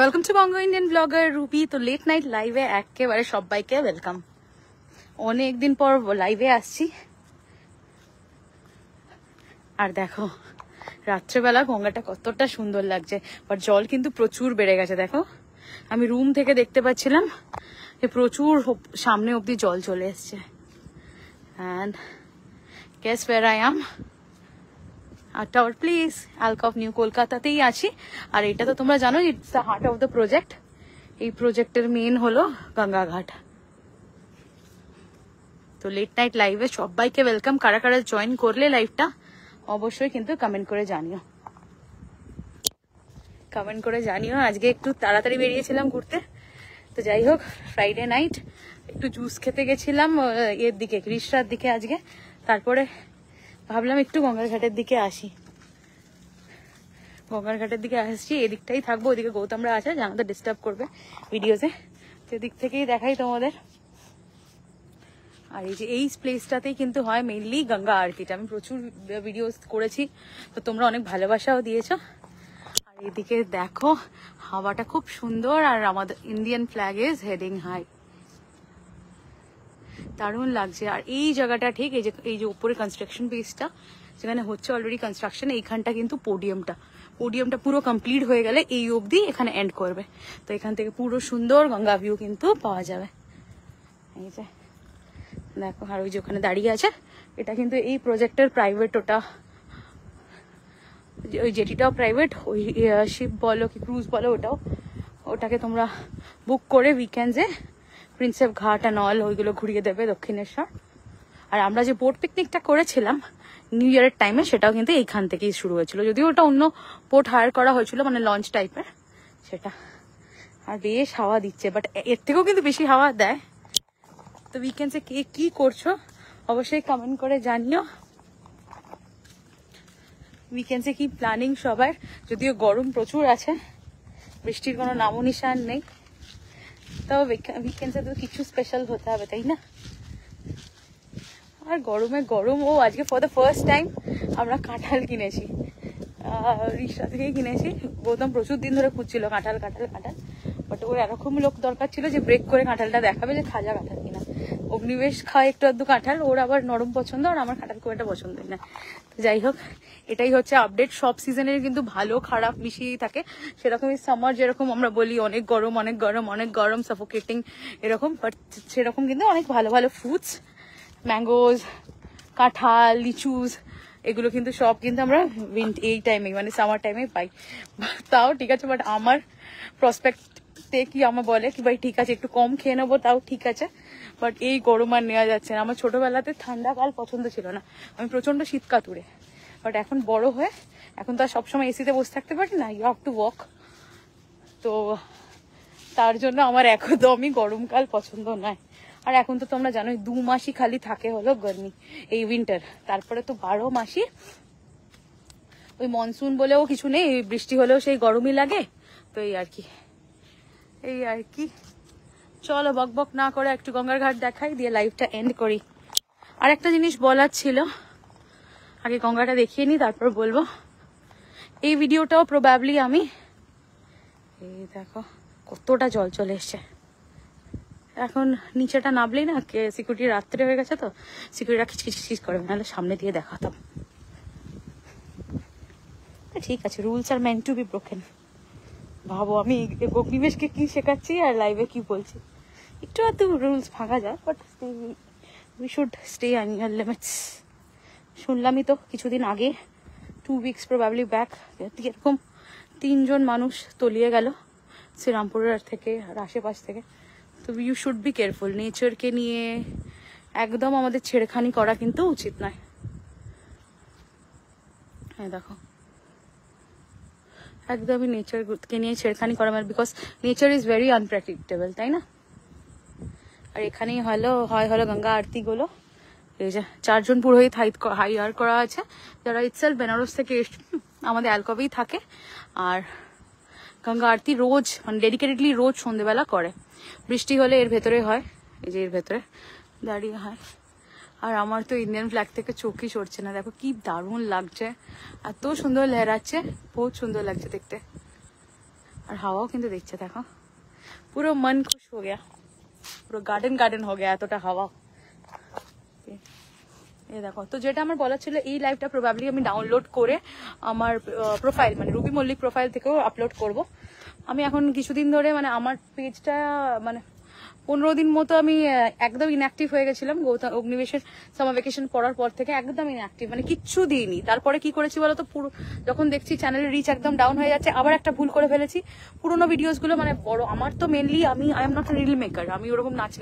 Welcome to Banga Indian blogger Ruby. তো late night লাইভে একেবারে সবাইকে ওয়েলকাম। অনেকদিন পর লাইভে আসছি। আর দেখো রাত্রেবেলা গঙ্গাটা কতটা সুন্দর লাগছে, বাট জল কিন্তু প্রচুর বেড়ে গেছে। দেখো আমি রুম থেকে দেখতে পাচ্ছিলাম যে প্রচুর সামনে অব্দি জল চলে এসছে। And guess where I am, tower place, আলকফ নিউ কলকাতাতেই আছি। আর এটা তো তোমরা জানো, it's the heart of the project. এই প্রজেক্টের মেন হলো গঙ্গাঘাট। তো লেট নাইট লাইভে সবাইকে ওয়েলকাম। কারা কারা জয়েন করলে লাইভটা অবশ্যই কিন্তু কমেন্ট করে জানিও, আজকে একটু তাড়াতাড়ি বেরিয়েছিলাম ঘুরতে। তো যাই হোক, ফ্রাইডে নাইট একটু জুস খেতে গেছিলাম এর দিকে, রিসরার দিকে আজকে। তারপরে ভাবলাম একটু গঙ্গার ঘাটের দিকে আসি। গঙ্গার ঘাটের দিকে আসছি, এদিকটাই থাকবো, ওদিকে গৌতমরা আছে যা আমাদের ডিস্টার্ব করবে ভিডিওতে। তো এদিক থেকেই দেখাই তোমাদের। আর এই যে এই প্লেসটাতেই কিন্তু হয় মেইনলি গঙ্গা আরতিটা। আমি প্রচুর ভিডিও করেছি, তো তোমরা অনেক ভালোবাসাও দিয়েছো। আর এদিকে দেখো হাওয়াটা খুব সুন্দর, আর আমাদের Indian flag is heading high. দারুণ লাগছে। আর এই জায়গাটা ঠিক এই যে উপরে কনস্ট্রাকশন বেসটা যেখানে হচ্ছে অলরেডি কনস্ট্রাকশন, এইখানটা কিন্তু পোডিয়ামটা পুরো কমপ্লিট হয়ে গেলে এই অবধি এখানে এন্ড করবে। তো এখান থেকে পুরো সুন্দর গঙ্গা ভিউ কিন্তু পাওয়া যাবে। এই যে দেখো, আর ওই যে ওখানে দাঁড়িয়ে আছে, এটা কিন্তু এই প্রজেক্টের প্রাইভেট, ওই জেটিটাও প্রাইভেট, ওই শিপ বলো কি ক্রুজ বলো ওটাকে তোমরা বুক করে উইকেন্ডসে প্রিন্সেপ ঘাট অ্যান্ড অল ওইগুলো ঘুরিয়ে দেবে দক্ষিণেশ্বর। আর আমরা যে বোট পিকনিকটা করেছিলাম নিউ ইয়ারের টাইমে, সেটাও কিন্তু এইখান থেকেই শুরু হয়েছিল, যদিও ওটা অন্য বোট হায়ার করা হয়েছিল, মানে লঞ্চ টাইপের সেটা। আর বেশ হাওয়া দিচ্ছে, বাট এর থেকেও কিন্তু বেশি হাওয়া দেয়। তো উইকেন্ডসে কে কি করছো অবশ্যই কমেন্ট করে জানিও। উইকেন্ডসে কি প্ল্যানিং সবার? যদিও গরম প্রচুর আছে, বৃষ্টির কোনো নামও নিশান নেই, তাও উইকেন্ডসে তো কিছু স্পেশাল হতে হবে, তাই না? আর গরমে গরম। আজকে ফর দ্য ফার্স্ট টাইম আমরা কাঁঠাল কিনেছি, রিক্সা থেকেই কিনেছি। গৌতম প্রচুর দিন ধরে খুঁজছিল কাঁঠাল, বাট ওর এরকম লোক দরকার ছিল যে ব্রেক করে কাঁঠালটা দেখাবে যে খাজা কাঁঠাল কিনা। অগ্নিবেশ খায় একটু আধটু কাঁঠাল, ওর আবার নরম পছন্দ, আর আমার কাঁঠাল খুব একটা পছন্দই না। যাই হোক, এটাই হচ্ছে আপডেট। সব সিজনের কিন্তু ভালো খারাপ মিশিয়েই থাকে। সেরকমই সামার যেরকম আমরা বলি অনেক গরম সাফোকেটিং এরকম, বাট সেরকম কিন্তু অনেক ভালো ভালো ফ্রুটস, ম্যাঙ্গোজ, কাঁঠাল, লিচুস, এগুলো কিন্তু সব কিন্তু আমরা এই টাইমে মানে সামার টাইমে পাই। তাও ঠিক আছে, বাট আমার প্রসপেক্টে কি আমার বলে কি ভাই ঠিক আছে একটু কম খেয়ে নেবো, তাও ঠিক আছে, বাট এই গরম আর নেওয়া যাচ্ছে না। আমার ছোটবেলাতে ঠান্ডা কাল পছন্দ ছিল না, আমি প্রচন্ড শীত কাতুরে, বাট এখন বড় হয়ে এখন তো আর সবসময় এসিতে বসে থাকতে পারি না, ইউ হ্যাভ টু ওয়াক। তো তার জন্য আমার একদমই গরমকাল পছন্দ নয়। আর এখন তো তোমরা জানোই 2 মাসই খালি থাকে হলো গরমি, এই উইন্টার। তারপরে তো 12 মাসই ওই মনসুন বলেও কিছু নেই, বৃষ্টি হলেও সেই গরমই লাগে। তো এই আর কি চলো বক না করে একটু গঙ্গার ঘাট দেখাই, দিয়ে লাইভটা এন্ড করি। আর একটা জিনিস বলার ছিল, আগে গঙ্গাটা দেখিয়ে নি তারপর বলবো। এই ভিডিওটাও প্রবাবলি আমি, এই দেখো কতটা জল চলে এসছে। এখন নিচেটা নামলেই না সিকিউরিটি রাত্রে হয়ে গেছে, তো সিকিউরিটিরা খিচখিচ করে, নাহলে সামনে দিয়ে দেখাতাম। ঠিক আছে, rules are meant to be broken. ভাবো আমি অগ্নিবেশকে কি শেখাচ্ছি আর লাইভে কি বলছি। একটু আধটু রুলস ভাঙা যায়, but we should stay on your limits. শুনলামই তো কিছুদিন আগে 2 weeks প্রবাবলি ব্যাক এরকম 3 জন মানুষ তলিয়ে গেল শ্রীরামপুরের থেকে আর আশেপাশ থেকে। তো ইউ শুড বি কেয়ারফুল। নেচারকে নিয়ে একদম আমাদের ছেড়খানি করা কিন্তু উচিত নয়। হ্যাঁ দেখো, একদমই নেচারকে নিয়ে ছেড়খানি করা, because nature is very unpredictable, তাই না? আর এখানেই হলো গঙ্গা আরতি গুলো। এই যে 4 জন পুরোহিত হাইয়ার করা আছে, যারা ইটসেলফ বেনারস থেকে আমাদের অ্যালকবেই থাকে। আর গঙ্গা আরতি রোজ মানে ডেডিকেটেডলি রোজ সন্ধ্যেবেলা করে। বৃষ্টি হলে এর ভেতরে হয়, এই যে এর ভেতরে দাঁড়িয়ে হয়। আর আমার তো ইন্ডিয়ান ফ্ল্যাগ থেকে চোখই সরছে না, দেখো কি দারুণ লাগছে, এত সুন্দর লহরাচ্ছে, বহুত সুন্দর লাগছে দেখতে। আর হাওয়াও কিন্তু দেখছে, দেখো পুরো মন খুশ হয়ে গেয়া, পুরো গার্ডেন গার্ডেন হয়ে গেয়া, এতটা হাওয়া। এই দেখো, তো যেটা আমার বলার ছিল, এই লাইভটা প্রবাবলি আমি ডাউনলোড করে আমার প্রোফাইল মানে রুবি মল্লিক প্রোফাইল থেকেও আপলোড করব। আমি এখন কিছুদিন ধরে মানে আমার পেজটা মানে 15 দিন মতো আমি একদম ইনঅ্যাক্টিভ হয়ে গেছিলাম। গৌতম অগ্নিবেশের সামার ভ্যাকেশন পড়ার পর থেকে একদম ইনঅ্যাক্টিভ, মানে কিচ্ছু দিইনি। তারপরে কি করেছি বলতো, পুরো যখন দেখছি চ্যানেলের রিচ একদম ডাউন হয়ে যাচ্ছে, আবার একটা ভুল করে ফেলেছি। পুরোনো ভিডিওসগুলো মানে বড়, আমার তো mainly I am not reel maker, আমি ওরকম নাচ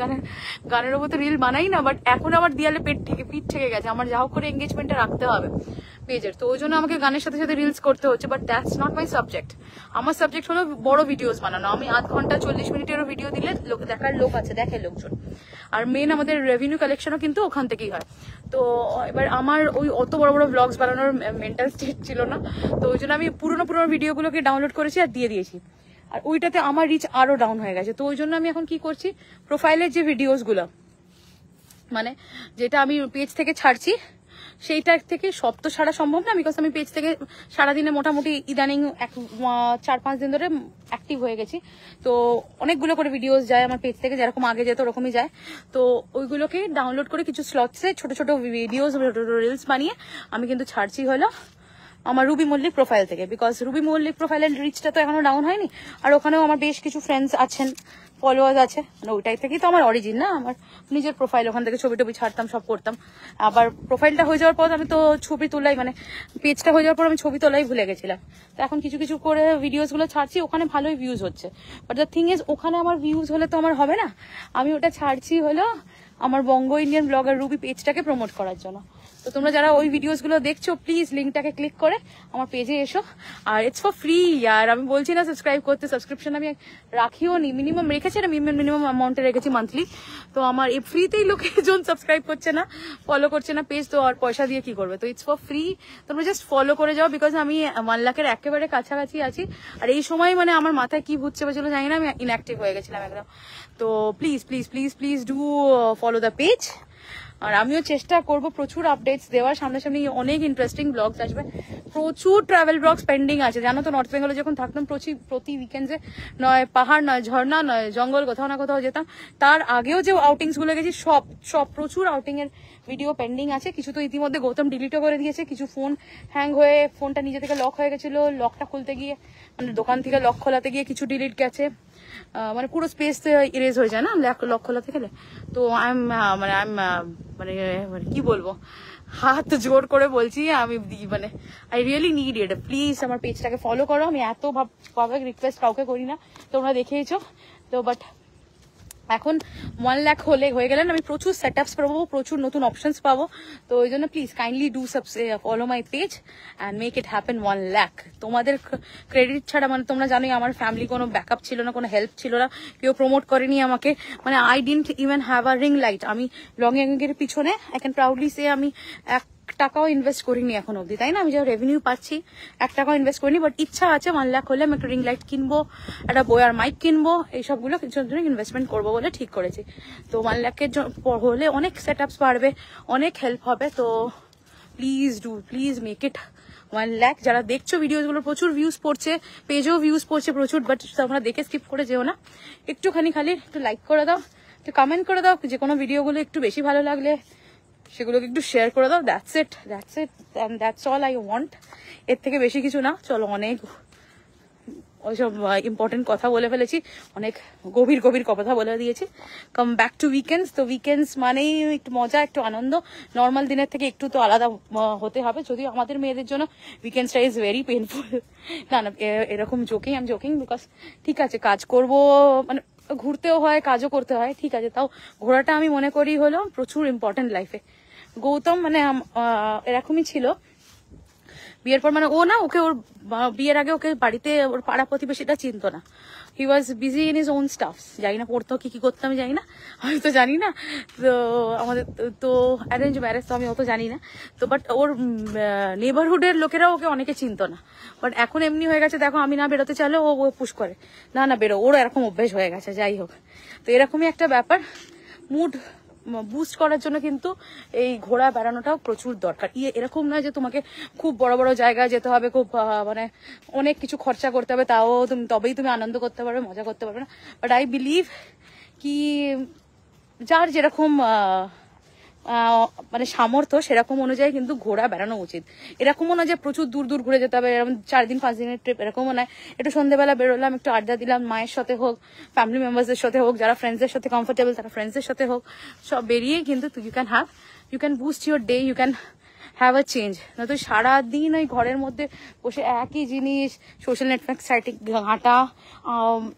গানের ওপর তো রিল বানাই না। বাট এখন আমার দিয়ালে পিঠ থেকে গেছে, আমার যা হোক করে এঙ্গেজমেন্টে রাখতে হবে পেজের, তো ওই জন্য আমাকে গানের সাথে সাথে রিলস করতে হচ্ছে। But that's not my subject. আমার সাবজেক্ট হলো বড় ভিডিওস বানানো। আমি আধ ঘন্টা 40 মিনিটেরও ভিডিও দিলে দেখার লোক আছে, দেখে লোকজন। আর মেন আমাদের রেভিনিউ কালেকশনও কিন্তু ওখান থেকেই হয়। তো এবার আমার ওই অত বড় বড় ব্লগস বানানোর মেন্টাল স্টেট ছিল না, তো ওই জন্য আমি পুরোনো ভিডিওগুলোকে ডাউনলোড করেছি আর দিয়ে দিয়েছি। আর ওইটাতে আমার রিচ আরো ডাউন হয়ে গেছে। তো ওই জন্য আমি এখন কি করছি, প্রোফাইলের যে ভিডিওসগুলো মানে যেটা আমি পেজ থেকে ছাড়ছি, সেইটা থেকে সব তো ছাড়া সম্ভব না, বিকজ আমি পেজ থেকে সারাদিনে মোটামুটি ইদানিং 4-5 দিন ধরে অ্যাক্টিভ হয়ে গেছি। তো অনেকগুলো করে ভিডিওস যায় আমার পেজ থেকে, যেরকম আগে যেত ওরকমই যায়। তো ওইগুলোকে ডাউনলোড করে কিছু স্লটসে ছোট ছোট ভিডিওস রিলস বানিয়ে আমি কিন্তু ছাড়ছি হলো আমার রুবি মল্লিক প্রোফাইল থেকে। বিকজ রুবি মল্লিক প্রোফাইলের রিচটা তো এখনো ডাউন হয়নি, আর ওখানেও আমার বেশ কিছু ফ্রেন্ডস আছেন, ফলোয়ার্স আছে, মানে ওইটাই থেকেই তো আমার অরিজিন না, আমার নিজের প্রোফাইল, ওখান থেকে ছবি টবি ছাড়তাম, সব করতাম। আবার প্রোফাইলটা হয়ে যাওয়ার পর আমি তো ছবি তোলাই, মানে পেজটা হয়ে যাওয়ার পর আমি ছবি তোলাই ভুলে গেছিলাম। তো এখন কিছু কিছু করে ভিডিওস গুলো ছাড়ছি, ওখানে ভালোই ভিউজ হচ্ছে। বাট দ্য থিং ইজ, ওখানে আমার ভিউজ হলে তো আমার হবে না, আমি ওটা ছাড়ছি হলো আমার বঙ্গ ইন্ডিয়ান ব্লগার রুবি পেজটাকে প্রমোট করার জন্য। তো তোমরা যারা ওই ভিডিওস গুলো দেখছো, প্লিজ লিঙ্কটাকে ক্লিক করে আমার পেজে এসো। আর ইটস ফর ফ্রি ইয়ার, আমি বলছি না সাবস্ক্রাইব করতে, সাবস্ক্রিপশন আমি রাখিও নি, মিনিমাম রেখেছি না, মিনিমাম অ্যামাউন্টে রেখেছি মান্থলি। তো আমার এই ফ্রিতেই লোকজন সাবস্ক্রাইব করছে না, ফলো করছে না পেজ, তো আর পয়সা দিয়ে কি করবে? তো ইটস ফর ফ্রি, তোমরা জাস্ট ফলো করে যাও। বিকজ আমি 1 লাখের একেবারে কাছাকাছি আছি, আর এই সময় মানে আমার মাথায় কি ঘুরছে বা চলো জানি না, আমি ইনঅ্যাক্টিভ হয়ে গেছিলাম একদম। তো please please please please do follow the page. আর আমিও চেষ্টা করব প্রচুর আপডেটস দেওয়ার, সামনাসামনি অনেক ইন্টারেস্টিং ব্লগস আসবে, প্রচুর ট্রাভেল ব্লগস পেন্ডিং আছে। জানো তো, নর্থ বেঙ্গলে যখন থাকতাম প্রতি উইকেন্ডে নয় পাহাড় নয় ঝর্ণা নয় জঙ্গল, কোথাও না কোথাও যেতাম। তার আগেও যে আউটিংস গুলো গেছি সব প্রচুর আউটিং এর ভিডিও পেন্ডিং আছে। কিছু তো ইতিমধ্যে গৌতম ডিলিটও করে দিয়েছে, কিছু ফোন হ্যাং হয়ে ফোনটা নিজে থেকে লক হয়ে গেছিল, লকটা খুলতে গিয়ে মানে দোকান থেকে লক খোলাতে গিয়ে কিছু ডিলিট গেছে, মানে পুরো স্পেস ইরেজ হয়ে যায় না লক খোলাতে গেলে। তো আই এম মানে কি বলবো, হাত জোর করে বলছি আমি, মানে I really need it. Please আমার পেজটাকে ফলো করো। আমি এত ভাবে রিকোয়েস্ট কাউকে করি না, তোমরা দেখেইছো তো। বাট এখন 1 লাখ হয়ে গেলেন, আমি প্রচুর সেটআপস পাবো, প্রচুর নতুন অপশনস পাবো। তো ওই জন্য please kindly do follow my page and make it happen 1 lakh. তোমাদের ক্রেডিট ছাড়া, মানে তোমরা জানোই আমার ফ্যামিলি কোনো ব্যাকআপ ছিল না, কোনো হেল্প ছিল না, কেউ প্রমোট করেনি আমাকে। মানে I didn't even have a ring light. আমি লং এর পিছনে আই ক্যান প্রাউডলি সে আমি 1 টাকাও ইনভেস্ট করিনি এখন অব্দি, তাই না? আমি যা রেভিনিউ পাচ্ছি 1 টাকাও ইনভেস্ট করিনি। বাট ইচ্ছা আছে 1 লাখ হলে আমি একটা রিং লাইট কিনবো, একটা বয়ার মাইক কিনবো, এইসবগুলো কিছুর জন্য ইনভেস্টমেন্ট করবো বলে ঠিক করেছি। তো 1 লাখের হলে অনেক সেটআপস বাড়বে, অনেক হেল্প হবে। তো প্লিজ মেক ইট 1 লাখ। যারা দেখছো ভিডিওগুলো, প্রচুর ভিউজ পড়ছে, পেজেও ভিউজ পড়ছে প্রচুর, বাট তোমরা দেখে স্কিপ করে যেও না, একটুখানি খালি একটু লাইক করে দাও, একটু কমেন্ট করে দাও, যে কোনো ভিডিওগুলো একটু বেশি ভালো লাগলে সেগুলোকে একটু শেয়ার করে দাও। That's it and that's all I want। এর থেকে বেশি কিছু না। চলো, অনেক ওইসব ইম্পর্টেন্ট কথা বলে ফেলেছি, অনেক গভীর কথা বলে দিয়েছি। Come back to weekends. তো উইকেন্ডস মানেই একটু মজা, একটু আনন্দ, নর্মাল দিনের থেকে একটু তো আলাদা হতে হবে। যদিও আমাদের মেয়েদের জন্য উইকেন্ডসটা ইজ ভেরি পেইনফুল। না এরকম আমি জোকিং বিকজ ঠিক আছে, কাজ করব, মানে ঘুরতেও হয়, কাজও করতে হয়, ঠিক আছে। তাও ঘোরাটা আমি মনে করি হলো প্রচুর ইম্পর্টেন্ট লাইফে। গৌতম মানে এরকমই ছিল বিয়ের পর, মানে ওকে ওর বিয়ের আগে ওকে বাড়িতে ওর পাড়া প্রতিবেশীটা চিনতো না। He was busy in his own stuffs. জানি না পড়তো কি করতো, আমি জানি না, আমি তো জানি না। তো আমাদের তো অ্যারেঞ্জ ম্যারেজ, তো আমি অত জানি না। তো বাট ওর নেবারহুডের লোকেরাও ওকে অনেকে চিনতো না। বাট এখন এমনি হয়ে গেছে, দেখো আমি না বেরোতে চাইলে ও পুশ করে, না বেরো, ওর এরকম অভ্যেস হয়ে গেছে। যাই হোক, তো এরকমই একটা ব্যাপার। মুড বুস্ট করার জন্য কিন্তু এই ঘোরা বেড়ানোটাও প্রচুর দরকার। এরকম নয় যে তোমাকে খুব বড় বড় জায়গায় যেতে হবে, খুব মানে অনেক কিছু খরচা করতে হবে, তাও তবেই তুমি আনন্দ করতে পারবে, মজা করতে পারবে না। বাট আই বিলিভ কি যার যেরকম মানে সামর্থ্য সেরকম অনুযায়ী কিন্তু ঘোরা বেড়ানো উচিত। এরকমও না যে প্রচুর দূর দূর ঘুরে যেতে হবে, এরকম 4 দিন 5 দিনের ট্রিপ এরকমও নয়। একটু সন্ধ্যেবেলা বেরোলাম, একটু আড্ডা দিলাম, মায়ের সাথে হোক, ফ্যামিলি মেম্বার্সদের সাথে হোক, যারা ফ্রেন্ডসদের সাথে কমফোর্টেবল তারা ফ্রেন্ডসদের সাথে হোক, সব বেরিয়ে কিন্তু you can boost your day, you can have a change. না তো সারাদিন ওই ঘরের মধ্যে বসে একই জিনিস, সোশ্যাল নেটওয়ার্ক সাইটে ঘাঁটা,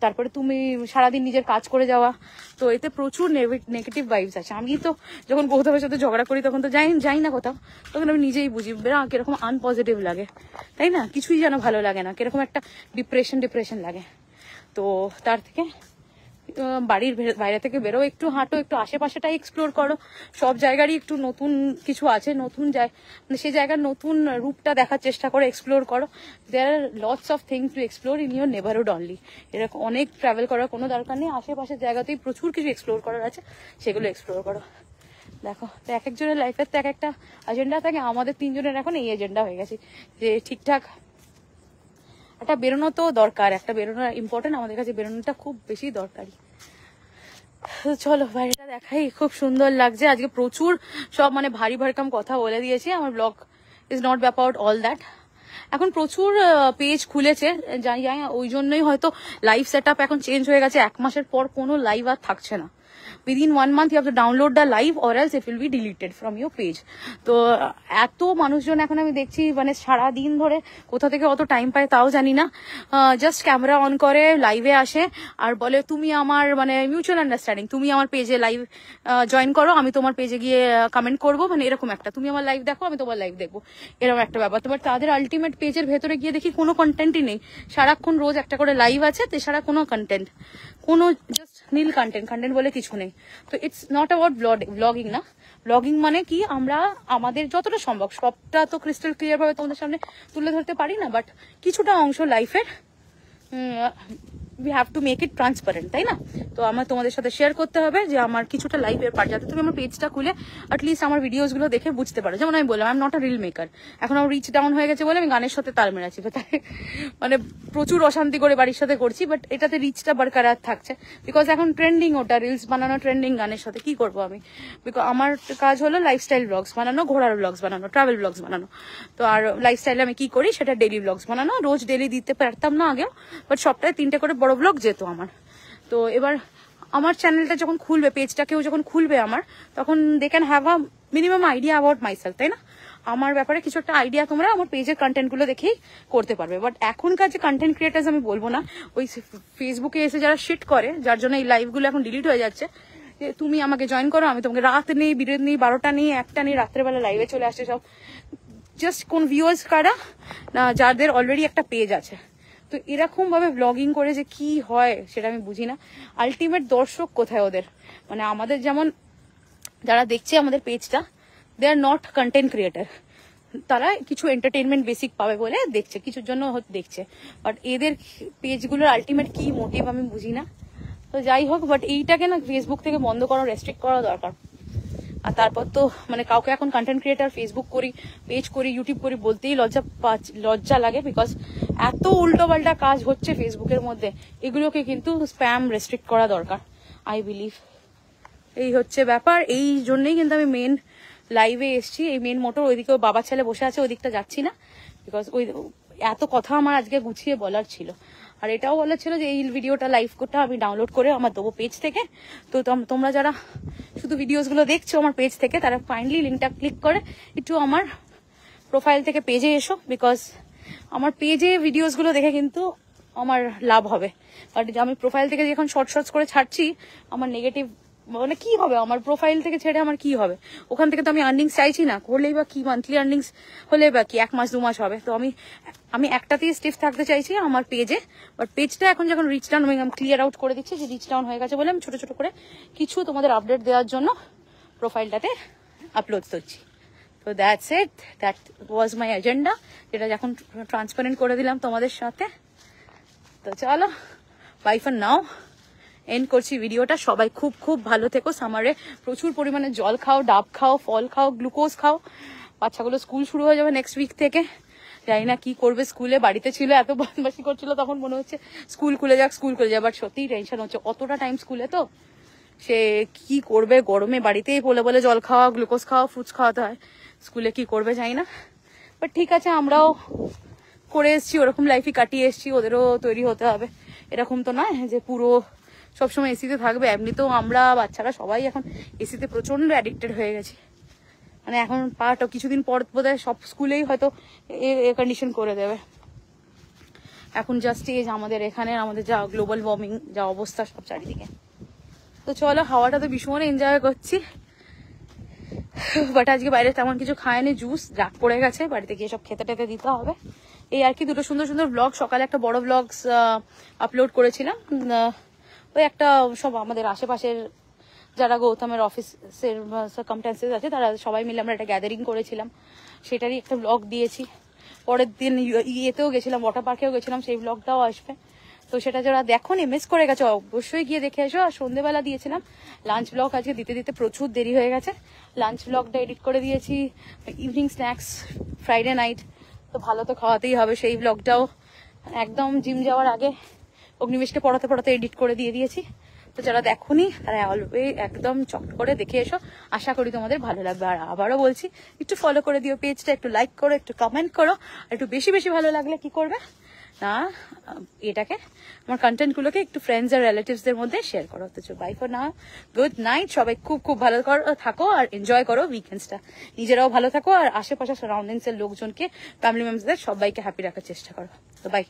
তারপরে তুমি সারাদিন নিজের কাজ করে যাওয়া, তো এতে প্রচুর নেগেটিভ ভাইবস আছে। আমি তো যখন গৌতমের সাথে ঝগড়া করি তখন তো যাই না কোথাও, তখন আমি নিজেই বুঝি কিরকম আনপজিটিভ লাগে, তাই না? কিছুই যেন ভালো লাগে না, কিরকম একটা ডিপ্রেশন লাগে। তো তার থেকে বাড়ির বাইরে থেকে বেরো, একটু হাঁটো, একটু আশেপাশেটাই এক্সপ্লোর করো। সব জায়গারই একটু নতুন কিছু আছে, নতুন মানে সেই জায়গার নতুন রূপটা দেখার চেষ্টা করো, এক্সপ্লোর করো। There are lots of things to explore in your neighbourhood only. এরকম অনেক ট্রাভেল করার কোনো দরকার নেই, আশেপাশের জায়গাতেই প্রচুর কিছু এক্সপ্লোর করার আছে, সেগুলো এক্সপ্লোর করো। দেখো, তো এক একজনের লাইফের তো এক একটা এজেন্ডা থাকে, আমাদের 3 জনের এখন এই এজেন্ডা হয়ে গেছে যে ঠিকঠাক একটা বেরোনো তো দরকার, একটা বেরোনো ইম্পর্টেন্ট, আমাদের কাছে বেরোনোটা খুব বেশি দরকারি। চলো বাইরেটা দেখাই, খুব সুন্দর লাগছে আজকে। প্রচুর সব মানে ভারী ভারকাম কথা বলে দিয়েছি। আমার blog is not about all that. এখন প্রচুর পেজ খুলেছে, যাই ওই জন্যই হয়তো লাইভ সেট আপ এখন চেঞ্জ হয়ে গেছে। 1 মাসের পর কোনো লাইভ আর থাকছে না। within 1 month you have to download the live or else it will be deleted from your page. তো এত মানুষজন এখন আমি দেখছি মানে সারা দিন ধরে কোথা থেকে অত টাইম পায় তাও জানি না, জাস্ট ক্যামেরা অন করে লাইভে আসে আর বলে তুমি আমার মানে মিউচুয়াল আন্ডারস্ট্যান্ডিং, তুমি আমার পেজে লাইভ জয়েন করো, আমি তোমার পেজে গিয়ে কমেন্ট করবো, মানে এরকম একটা, তুমি আমার লাইভ দেখো আমি তোমার লাইভ দেখবো, এরকম একটা ব্যাপার। তো তাদের আলটিমেট পেজের ভেতরে গিয়ে দেখি কোনো কন্টেন্টই নেই, সারাক্ষণ রোজ একটা করে লাইভ আছে, তেছাড়া কোনো কন্টেন্ট, কোনো জাস্ট নীল কন্টেন্ট বলে কিছু নেই। তো ইটস নট অ্যাবাউট ব্লগিং না। ব্লগিং মানে কি, আমরা আমাদের যতটা সম্ভব, সবটা তো ক্রিস্টাল ক্লিয়ার ভাবে তোমাদের সামনে তুলে ধরতে পারি না, বাট কিছুটা অংশ লাইফের we have to make it transparent, তাই না? তো আমার তোমাদের সাথে শেয়ার করতে হবে যে আমার কিছুটা লাইফের পার্ট, যাতে তুমি আমার পেজটা খুলে অ্যাটলিস্ট আমার ভিডিওসগুলো দেখে বুঝতে পারো। যেমন আমি বললাম, I am not a reel maker, এখন আমার রিচ ডাউন হয়ে গেছে বলে আমি গানের সাথে তাল মেলাচ্ছি, মানে প্রচুর অশান্তি করে বাড়ির সাথে করছি, বাট এটাতে রিচটা বরকরার থাকছে, বিকজ এখন ট্রেন্ডিং ওটা, রিলস বানানো ট্রেন্ডিং, গানের সাথে কি করবো আমি, বিকজ আমার কাজ হলো লাইফস্টাইল ব্লগস বানানো, ঘোরার ব্লগস বানানো, ট্রাভেল ব্লগস বানানো। তো আর লাইফস্টাইলে আমি কি করি সেটা ডেইলি ব্লগস বানানো, রোজ ডেইলি দিতে পারতাম না আগেও, বাট সপ্তাহে 3টে করে বড় ব্লগ যেত আমার। তো এবার আমার চ্যানেলটা যখন খুলবে, পেজটা কেউ যখন খুলবে আমার, তখন they can have a minimum idea about myself, তাই না? আমার ব্যাপারে কিছু একটা আইডিয়া তোমরা আমার পেজের কন্টেন্টগুলো দেখেই করতে পারবে। বাট এখনকার যে কন্টেন্ট ক্রিয়েটার্স আমি বলবো না, ওই ফেসবুকে এসে যারা শিট করে, যার জন্য এই লাইভগুলো এখন ডিলিট হয়ে যাচ্ছে, যে তুমি আমাকে জয়েন করো, আমি তোমাকে রাত নেই, বিরেত নেই, 12টা নেই, 1টা নেই, রাত্রেবেলা লাইভে চলে আসছে সব, জাস্ট কোন ভিউয়ার্স কারা না যাদের অলরেডি একটা পেজ আছে। তো এরকম ভাবে ব্লগিং করে যে কি হয় সেটা আমি বুঝি না। আলটিমেট দর্শক কোথায় ওদের, মানে আমাদের যেমন যারা দেখছে আমাদের পেজটা, দে আর নট কন্টেন্ট ক্রিয়েটার, তারা কিছু এন্টারটেনমেন্ট বেসিক পাবে বলে দেখছে, কিছুর জন্য দেখছে, বাট এদের পেজগুলোর আলটিমেট কি মোটিভ আমি বুঝি না। তো যাই হোক, বাট এইটাকে না ফেসবুক থেকে বন্ধ করা, রেস্ট্রিক্ট করা দরকার। আর তারপর তো মানে কাউকে এখন কন্টেন্ট ক্রিয়েটার, ফেসবুক করি, পেজ করি, ইউটিউব করি বলতেই লজ্জা লাগে, বিকজ এত উল্টো পাল্টা কাজ হচ্ছে ফেসবুকের মধ্যে, এগুলোকে কিন্তু স্প্যাম রেস্ট্রিক্ট করা দরকার, আই বিলিভ। এই হচ্ছে ব্যাপার, এই জন্যই কিন্তু আমি মেন লাইভে এসছি। এই মেন মোটর, ওইদিকেও বাবার ছেলে বসে আছে, ওই দিকটা যাচ্ছি না, বিকজ ওই এত কথা আমার আজকে গুছিয়ে বলার ছিল। আর এটাও বলার ছিল যে এই ভিডিওটা লাইভটা আমি ডাউনলোড করে আমার দেবো পেজ থেকে। তো তোমরা যারা শুধু ভিডিওসগুলো দেখছো আমার পেজ থেকে, তারা ফাইনালি লিঙ্কটা ক্লিক করে একটু আমার প্রোফাইল থেকে পেজে এসো, বিকজ আমার পেজে ভিডিওসগুলো দেখে কিন্তু আমার লাভ হবে। বাট আমি প্রোফাইল থেকে যখন শর্টস করে ছাড়ছি, আমার নেগেটিভ মানে কি হবে, আমার প্রোফাইল থেকে ছেড়ে আমার কি হবে? ওখান থেকে তো আমি আর্নিংস চাইছি না, করলেই বা কি মান্থলি আর্নিংস হলে বা কি 1 মাস 2 মাস হবে। তো আমি একটাতেই স্টিফ থাকতে চাইছি আমার পেজে। বাট পেজটা এখন যখন রিচ ডাউন, আমি ক্লিয়ার আউট করে দিচ্ছি যে রিচ ডাউন হয়ে গেছে বলে আমি ছোট ছোট করে কিছু তোমাদের আপডেট দেওয়ার জন্য প্রোফাইলটাতে আপলোড করছি। তো that's it, that was my agenda, যেটা যখন ট্রান্সপারেন্ট করে দিলাম তোমাদের সাথে। তো চলো, বাই ফর নাও, এন্ড করছি ভিডিওটা। সবাই খুব খুব ভালো থেকো, সামারে প্রচুর পরিমাণে জল খাও, ডাব খাও, ফল খাও, গ্লুকোজ খাও। বাচ্চাগুলো স্কুল শুরু হয়ে যাবে নেক্সট উইক থেকে, জানি না কি করবে স্কুলে। বাড়িতে ছিল এত বদমাশি করছিল, তখন মনে হচ্ছে স্কুল খুলে যাক, স্কুল খুলে যাক, বাট সত্যিই টেনশন হচ্ছে, অতটা টাইম স্কুলে তো সে কি করবে গরমে। বাড়িতেই বলে বলে জল খাওয়া, গ্লুকোজ খাওয়া, ফ্রুটস খাওয়াতে হয়, স্কুলে কি করবে জানি না। বাট ঠিক আছে, আমরাও করে এসছি, ওরকম লাইফই কাটিয়ে এসছি, ওদেরও তৈরি হতে হবে। এরকম তো নয় যে পুরো সবসময় এসিতে থাকবে। এমনিতেও আমরা বাচ্চারা সবাই এখন এসিতে প্রচন্ড অ্যাডিক্টেড হয়ে গেছি, মানে এখন কিছুদিন পর বোধহয় সব স্কুলেই হয়তো এ কন্ডিশন করে দেবে। এখন জাস্ট এই আমাদের এখানে আমাদের যা গ্লোবাল ওয়ার্মিং, যা অবস্থা সব চারিদিকে। তো চলো, হাওয়াটা তো ভীষণ এনজয় করছি। বাট আজকে বাইরে তেমন কিছু খায়নি, জুস রাগ পড়ে গেছে, বাড়িতে গিয়ে সব খেতে টেতে দিতে হবে। এই আর কি, দুটো সুন্দর সুন্দর ব্লগ, সকালে একটা বড় ব্লগ আপলোড করেছিলাম। ওই একটা সব আমাদের আশেপাশের যারা গৌতমের অফিসের সার্কামস্ট্যান্সেস আছে তারা সবাই মিলে আমরা একটা গ্যাদারিং করেছিলাম, সেটারই একটা ব্লগ দিয়েছি। পরের দিন ইয়েতেও গেছিলাম, ওয়াটার পার্কেও গেছিলাম, সেই ব্লগটাও আসবে। তো সেটা যারা দেখো মিস করে গেছো অবশ্যই গিয়ে দেখে এসো। আর সন্ধ্যেবেলা দিয়েছিলাম লাঞ্চ ব্লগ, আজকে দিতে দিতে প্রচুর দেরি হয়ে গেছে। লাঞ্চ ব্লগটা এডিট করে দিয়েছি, ইভিনিং স্ন্যাক্স ফ্রাইডে নাইট, তো ভালো তো খাওয়াতেই হবে, সেই ব্লগটাও একদম জিম যাওয়ার আগে অগ্নিবেশকে পড়াতে পড়াতে এডিট করে দিয়ে দিয়েছি। তো যারা দেখোনি তারা অলওয়েজ একদম চট করে দেখে এসো, আশা করি তোমাদের ভালো লাগবে। আর আবারও বলছি, একটু ফলো করে দিও পেজটা, একটু লাইক করো, একটু কমেন্ট করো। একটু বেশি বেশি ভালো লাগলে কি করবে না, এটাকে আমার কন্টেন্টগুলোকে একটু ফ্রেন্ডস আর রিলেটিভসদের মধ্যে শেয়ার করো। তো bye for now, good night. সবাই খুব খুব ভালো থাকো আর এনজয় করো উইকেন্ডসটা, নিজেরাও ভালো থাকো আর আশেপাশে সারাউন্ডিংস এর লোকজনকে, ফ্যামিলি মেম্বারদের সবাইকে হ্যাপি রাখার চেষ্টা করো। তো বাই।